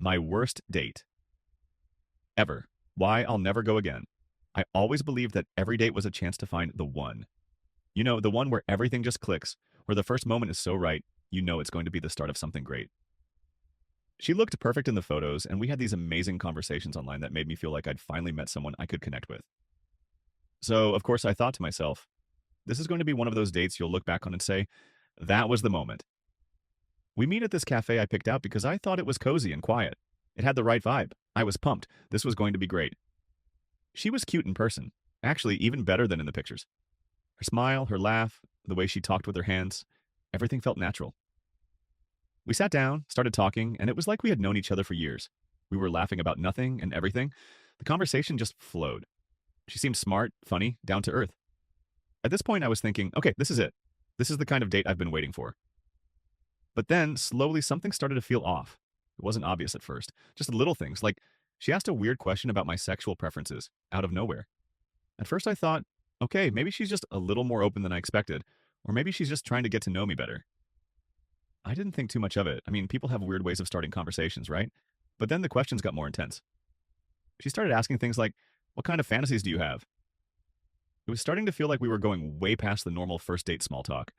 My worst date ever. Why I'll never go again. I always believed that every date was a chance to find the one. You know, the one where everything just clicks, where the first moment is so right, you know it's going to be the start of something great. She looked perfect in the photos, and we had these amazing conversations online that made me feel like I'd finally met someone I could connect with. So, of course, I thought to myself, this is going to be one of those dates you'll look back on and say, that was the moment. We meet at this cafe I picked out because I thought it was cozy and quiet. It had the right vibe. I was pumped. This was going to be great. She was cute in person, actually, even better than in the pictures. Her smile, her laugh, the way she talked with her hands, everything felt natural. We sat down, started talking, and it was like we had known each other for years. We were laughing about nothing and everything. The conversation just flowed. She seemed smart, funny, down to earth. At this point, I was thinking, okay, this is it. This is the kind of date I've been waiting for. But then, slowly, something started to feel off. It wasn't obvious at first, just little things, like she asked a weird question about my sexual preferences, out of nowhere. At first, I thought, okay, maybe she's just a little more open than I expected, or maybe she's just trying to get to know me better. I didn't think too much of it. I mean, people have weird ways of starting conversations, right? But then the questions got more intense. She started asking things like, what kind of fantasies do you have? It was starting to feel like we were going way past the normal first date small talk.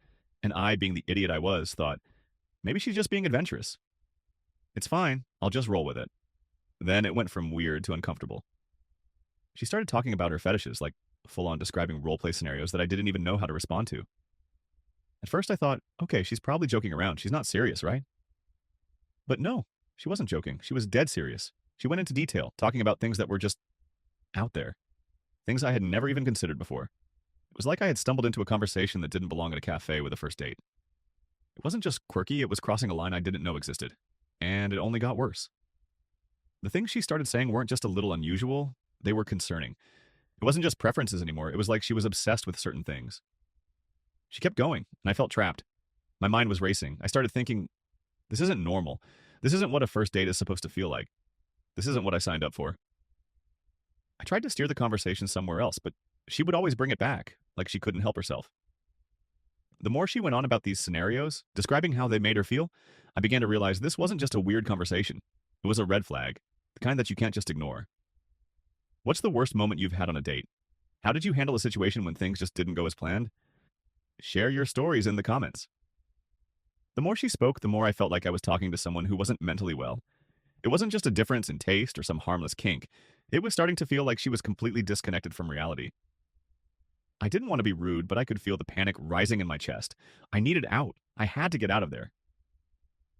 And I, being the idiot I was, thought, maybe she's just being adventurous. It's fine. I'll just roll with it. Then it went from weird to uncomfortable. She started talking about her fetishes, like full on describing roleplay scenarios that I didn't even know how to respond to. At first, I thought, okay, she's probably joking around. She's not serious, right? But no, she wasn't joking. She was dead serious. She went into detail, talking about things that were just out there, things I had never even considered before. It was like I had stumbled into a conversation that didn't belong at a cafe with a first date. It wasn't just quirky, it was crossing a line I didn't know existed. And it only got worse. The things she started saying weren't just a little unusual, they were concerning. It wasn't just preferences anymore, it was like she was obsessed with certain things. She kept going, and I felt trapped. My mind was racing. I started thinking, this isn't normal. This isn't what a first date is supposed to feel like. This isn't what I signed up for. I tried to steer the conversation somewhere else, but she would always bring it back, like she couldn't help herself. The more she went on about these scenarios, describing how they made her feel, I began to realize this wasn't just a weird conversation. It was a red flag, the kind that you can't just ignore. What's the worst moment you've had on a date? How did you handle a situation when things just didn't go as planned? Share your stories in the comments. The more she spoke, the more I felt like I was talking to someone who wasn't mentally well. It wasn't just a difference in taste or some harmless kink. It was starting to feel like she was completely disconnected from reality. I didn't want to be rude, but I could feel the panic rising in my chest. I needed out. I had to get out of there.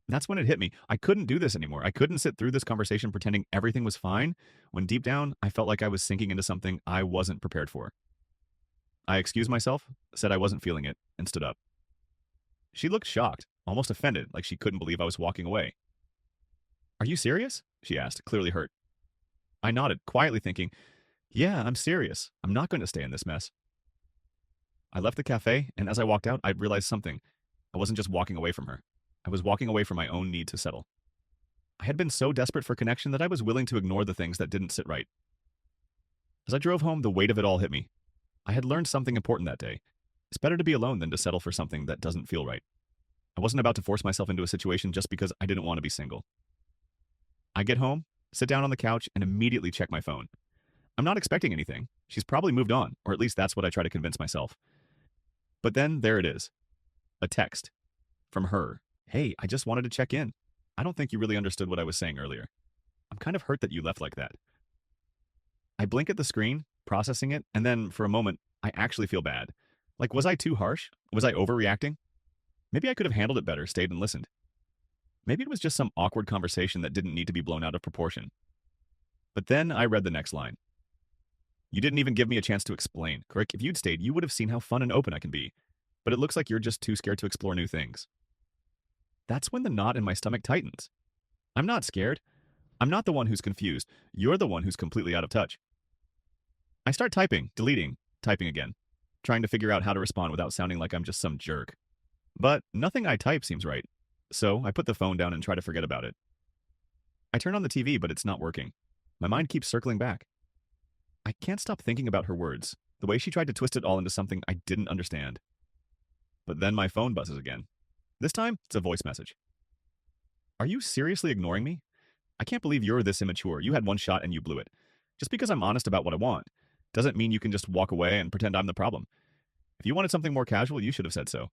That's when it hit me. I couldn't do this anymore. I couldn't sit through this conversation pretending everything was fine, when deep down, I felt like I was sinking into something I wasn't prepared for. I excused myself, said I wasn't feeling it, and stood up. She looked shocked, almost offended, like she couldn't believe I was walking away. Are you serious? She asked, clearly hurt. I nodded, quietly thinking, yeah, I'm serious. I'm not going to stay in this mess. I left the cafe, and as I walked out, I realized something. I wasn't just walking away from her. I was walking away from my own need to settle. I had been so desperate for connection that I was willing to ignore the things that didn't sit right. As I drove home, the weight of it all hit me. I had learned something important that day. It's better to be alone than to settle for something that doesn't feel right. I wasn't about to force myself into a situation just because I didn't want to be single. I get home, sit down on the couch, and immediately check my phone. I'm not expecting anything. She's probably moved on, or at least that's what I try to convince myself. But then there it is. A text. From her. Hey, I just wanted to check in. I don't think you really understood what I was saying earlier. I'm kind of hurt that you left like that. I blink at the screen, processing it, and then, for a moment, I actually feel bad. Like, was I too harsh? Was I overreacting? Maybe I could have handled it better, stayed and listened. Maybe it was just some awkward conversation that didn't need to be blown out of proportion. But then I read the next line. You didn't even give me a chance to explain. Crick, if you'd stayed, you would have seen how fun and open I can be. But it looks like you're just too scared to explore new things. That's when the knot in my stomach tightens. I'm not scared. I'm not the one who's confused. You're the one who's completely out of touch. I start typing, deleting, typing again, trying to figure out how to respond without sounding like I'm just some jerk. But nothing I type seems right. So I put the phone down and try to forget about it. I turn on the TV, but it's not working. My mind keeps circling back. I can't stop thinking about her words, the way she tried to twist it all into something I didn't understand. But then my phone buzzes again. This time, it's a voice message. Are you seriously ignoring me? I can't believe you're this immature. You had one shot and you blew it. Just because I'm honest about what I want doesn't mean you can just walk away and pretend I'm the problem. If you wanted something more casual, you should have said so.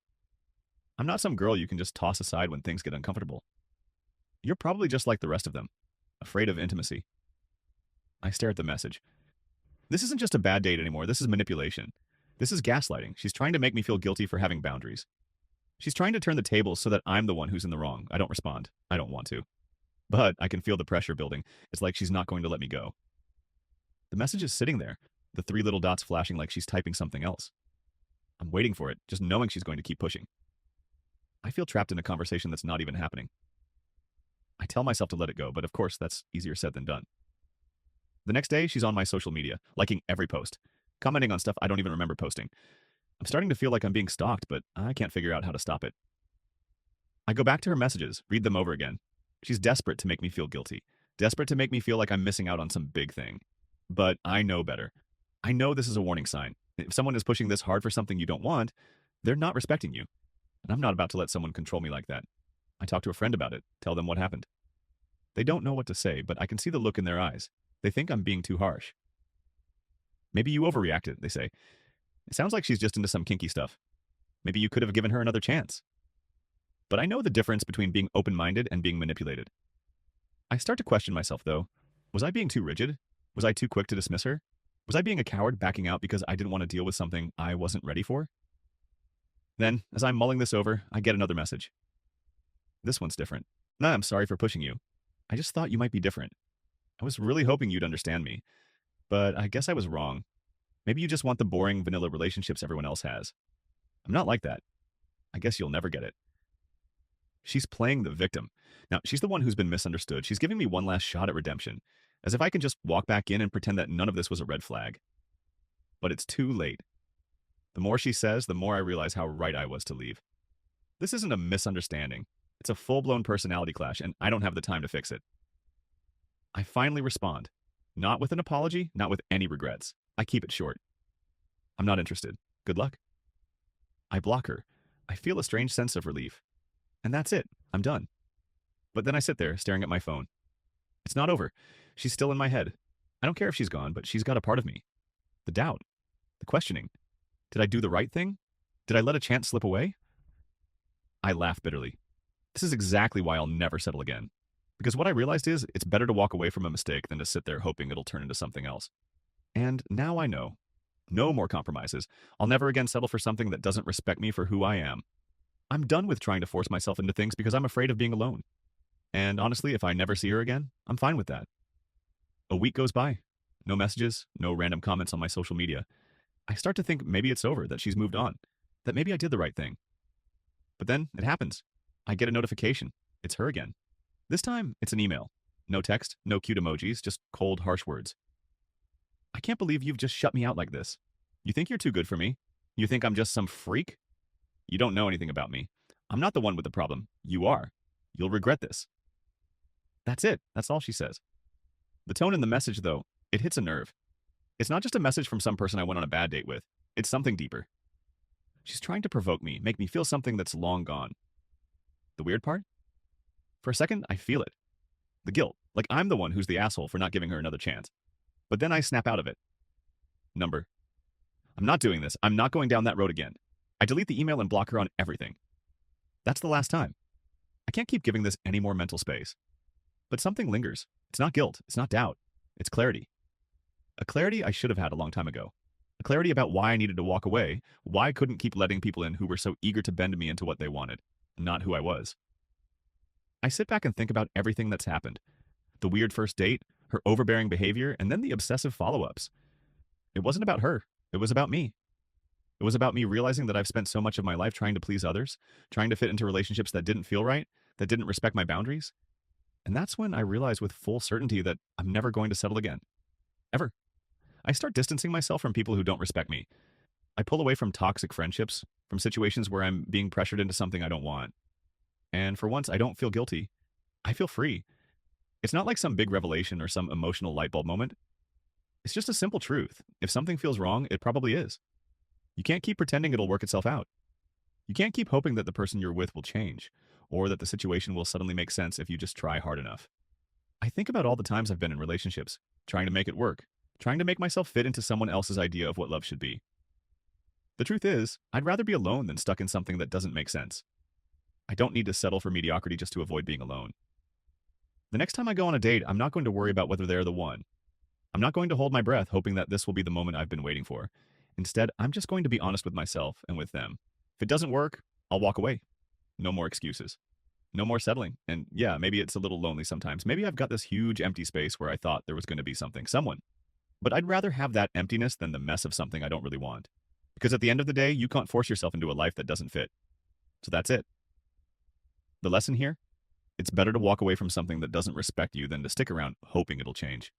I'm not some girl you can just toss aside when things get uncomfortable. You're probably just like the rest of them, afraid of intimacy. I stare at the message. This isn't just a bad date anymore. This is manipulation. This is gaslighting. She's trying to make me feel guilty for having boundaries. She's trying to turn the tables so that I'm the one who's in the wrong. I don't respond. I don't want to. But I can feel the pressure building. It's like she's not going to let me go. The message is sitting there, the three little dots flashing like she's typing something else. I'm waiting for it, just knowing she's going to keep pushing. I feel trapped in a conversation that's not even happening. I tell myself to let it go, but of course, that's easier said than done. The next day, she's on my social media, liking every post, commenting on stuff I don't even remember posting. I'm starting to feel like I'm being stalked, but I can't figure out how to stop it. I go back to her messages, read them over again. She's desperate to make me feel guilty, desperate to make me feel like I'm missing out on some big thing. But I know better. I know this is a warning sign. If someone is pushing this hard for something you don't want, they're not respecting you. And I'm not about to let someone control me like that. I talk to a friend about it, tell them what happened. They don't know what to say, but I can see the look in their eyes. They think I'm being too harsh. Maybe you overreacted, they say. It sounds like she's just into some kinky stuff. Maybe you could have given her another chance. But I know the difference between being open-minded and being manipulated. I start to question myself, though. Was I being too rigid? Was I too quick to dismiss her? Was I being a coward backing out because I didn't want to deal with something I wasn't ready for? Then, as I'm mulling this over, I get another message. This one's different. Nah, I'm sorry for pushing you. I just thought you might be different. I was really hoping you'd understand me, but I guess I was wrong. Maybe you just want the boring, vanilla relationships everyone else has. I'm not like that. I guess you'll never get it. She's playing the victim. Now, she's the one who's been misunderstood. She's giving me one last shot at redemption, as if I can just walk back in and pretend that none of this was a red flag. But it's too late. The more she says, the more I realize how right I was to leave. This isn't a misunderstanding. It's a full-blown personality clash, and I don't have the time to fix it. I finally respond. Not with an apology, not with any regrets. I keep it short. I'm not interested. Good luck. I block her. I feel a strange sense of relief. And that's it. I'm done. But then I sit there, staring at my phone. It's not over. She's still in my head. I don't care if she's gone, but she's got a part of me. The doubt. The questioning. Did I do the right thing? Did I let a chance slip away? I laugh bitterly. This is exactly why I'll never settle again. Because what I realized is, it's better to walk away from a mistake than to sit there hoping it'll turn into something else. And now I know. No more compromises. I'll never again settle for something that doesn't respect me for who I am. I'm done with trying to force myself into things because I'm afraid of being alone. And honestly, if I never see her again, I'm fine with that. A week goes by. No messages, no random comments on my social media. I start to think maybe it's over, that she's moved on, that maybe I did the right thing. But then it happens. I get a notification. It's her again. This time, it's an email. No text, no cute emojis, just cold, harsh words. I can't believe you've just shut me out like this. You think you're too good for me? You think I'm just some freak? You don't know anything about me. I'm not the one with the problem. You are. You'll regret this. That's it. That's all she says. The tone in the message, though, it hits a nerve. It's not just a message from some person I went on a bad date with. It's something deeper. She's trying to provoke me, make me feel something that's long gone. The weird part? For a second, I feel it. The guilt, like I'm the one who's the asshole for not giving her another chance. But then I snap out of it. Number. I'm not doing this. I'm not going down that road again. I delete the email and block her on everything. That's the last time. I can't keep giving this any more mental space. But something lingers. It's not guilt. It's not doubt. It's clarity. A clarity I should have had a long time ago. A clarity about why I needed to walk away, why I couldn't keep letting people in who were so eager to bend me into what they wanted, not who I was. I sit back and think about everything that's happened. The weird first date, her overbearing behavior, and then the obsessive follow-ups. It wasn't about her. It was about me. It was about me realizing that I've spent so much of my life trying to please others, trying to fit into relationships that didn't feel right, that didn't respect my boundaries. And that's when I realized with full certainty that I'm never going to settle again. Ever. I start distancing myself from people who don't respect me. I pull away from toxic friendships, from situations where I'm being pressured into something I don't want. And for once, I don't feel guilty. I feel free. It's not like some big revelation or some emotional light bulb moment. It's just a simple truth. If something feels wrong, it probably is. You can't keep pretending it'll work itself out. You can't keep hoping that the person you're with will change, or that the situation will suddenly make sense if you just try hard enough. I think about all the times I've been in relationships, trying to make it work, trying to make myself fit into someone else's idea of what love should be. The truth is, I'd rather be alone than stuck in something that doesn't make sense. I don't need to settle for mediocrity just to avoid being alone. The next time I go on a date, I'm not going to worry about whether they're the one. I'm not going to hold my breath hoping that this will be the moment I've been waiting for. Instead, I'm just going to be honest with myself and with them. If it doesn't work, I'll walk away. No more excuses. No more settling. And yeah, maybe it's a little lonely sometimes. Maybe I've got this huge empty space where I thought there was going to be something, someone. But I'd rather have that emptiness than the mess of something I don't really want. Because at the end of the day, you can't force yourself into a life that doesn't fit. So that's it. The lesson here? It's better to walk away from something that doesn't respect you than to stick around hoping it'll change.